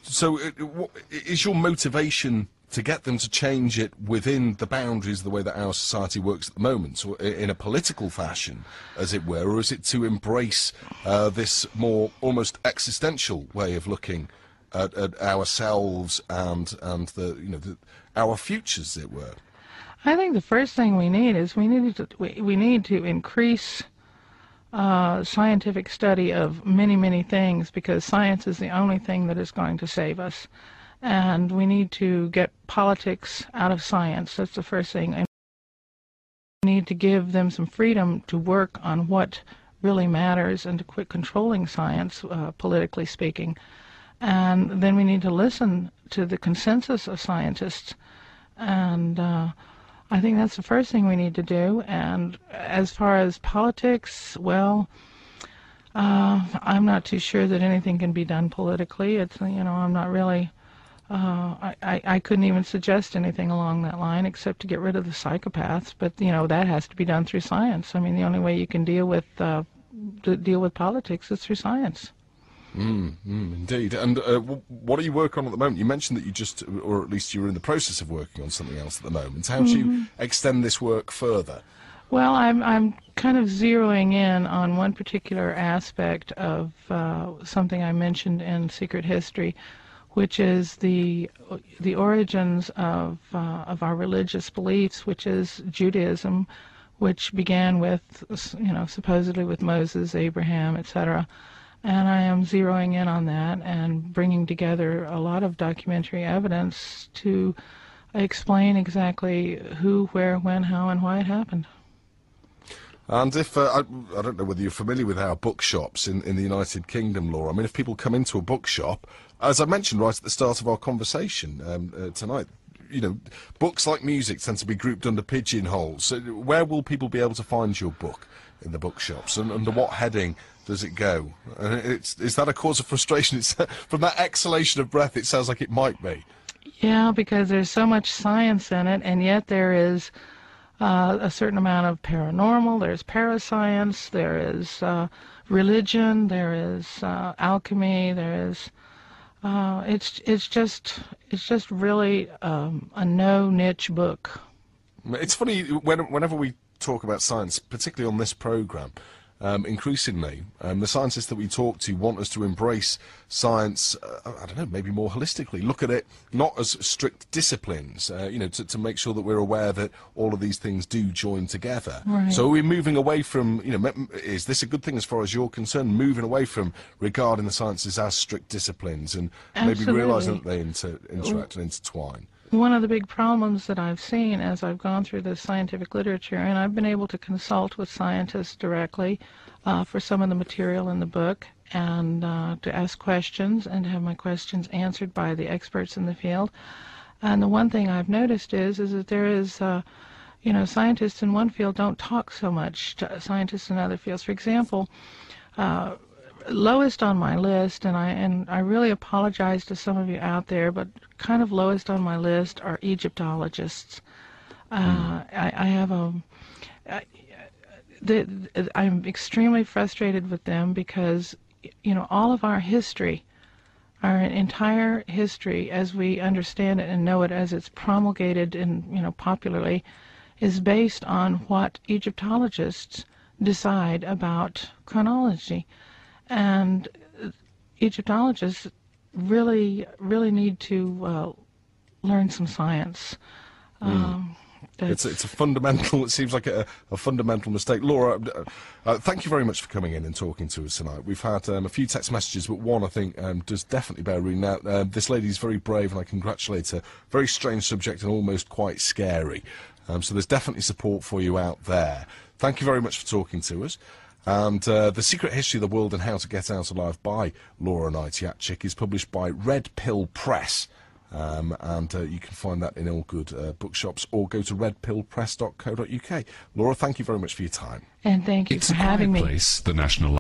So is your motivation to get them to change it within the boundaries of the way that our society works at the moment, or in a political fashion, as it were, or is it to embrace this more almost existential way of looking at ourselves and our futures, as it were? I think the first thing we need is we need to increase scientific study of many things, because science is the only thing that is going to save us. And we need to get politics out of science. That's the first thing. And we need to give them some freedom to work on what really matters and to quit controlling science, politically speaking. And then we need to listen to the consensus of scientists. And I think that's the first thing we need to do. And as far as politics, well, I'm not too sure that anything can be done politically. It's, I'm not really... I couldn't even suggest anything along that line except to get rid of the psychopaths, but that has to be done through science. I mean, the only way you can deal with politics is through science. Indeed. And what are you working on at the moment? You mentioned that you just, or at least you're in the process of working on something else at the moment. How do you extend this work further? Well, I'm kind of zeroing in on one particular aspect of something I mentioned in Secret History, which is the origins of our religious beliefs, which is Judaism, which began with, supposedly with Moses, Abraham, etc. And I am zeroing in on that and bringing together a lot of documentary evidence to explain exactly who, where, when, how, and why it happened. And if, I don't know whether you're familiar with our bookshops in the United Kingdom, Laura. I mean, if people come into a bookshop, as I mentioned right at the start of our conversation tonight, books like music tend to be grouped under pigeonholes. So where will people be able to find your book in the bookshops, and under what heading does it go? Is that a cause of frustration? From that exhalation of breath, it sounds like it might be. Yeah, because there's so much science in it, and yet there is a certain amount of paranormal, there's parascience, there is religion, there is alchemy, there is it's just really a no niche book. It's funny, whenever we talk about science, particularly on this program, increasingly the scientists that we talk to want us to embrace science, I don't know, maybe more holistically, look at it not as strict disciplines, to make sure that we're aware that all of these things do join together. Right. So are we moving away from, is this a good thing as far as you're concerned, moving away from regarding the sciences as strict disciplines and maybe realising that they interact and intertwine? One of the big problems that I've seen as I've gone through the scientific literature, and I've been able to consult with scientists directly for some of the material in the book, and to ask questions and to have my questions answered by the experts in the field. And the one thing I've noticed is that there is, scientists in one field don't talk so much to scientists in other fields. For example, lowest on my list, and I really apologize to some of you out there, but kind of lowest on my list are Egyptologists. I'm extremely frustrated with them because, all of our history, our entire history as we understand it and know it as it's promulgated and, popularly, is based on what Egyptologists decide about chronology. And Egyptologists really need to learn some science. It's a fundamental, it seems like a fundamental mistake. Laura, thank you very much for coming in and talking to us tonight. We've had a few text messages, but one I think does definitely bear reading out. This lady's very brave and I congratulate her. Very strange subject and almost quite scary. So there's definitely support for you out there. Thank you very much for talking to us. And The Secret History of the World and How to Get Out Alive by Laura Knight-Jadczyk is published by Red Pill Press. And you can find that in all good bookshops, or go to redpillpress.co.uk. Laura, thank you very much for your time. And thank you for having me. It's a quiet place, the National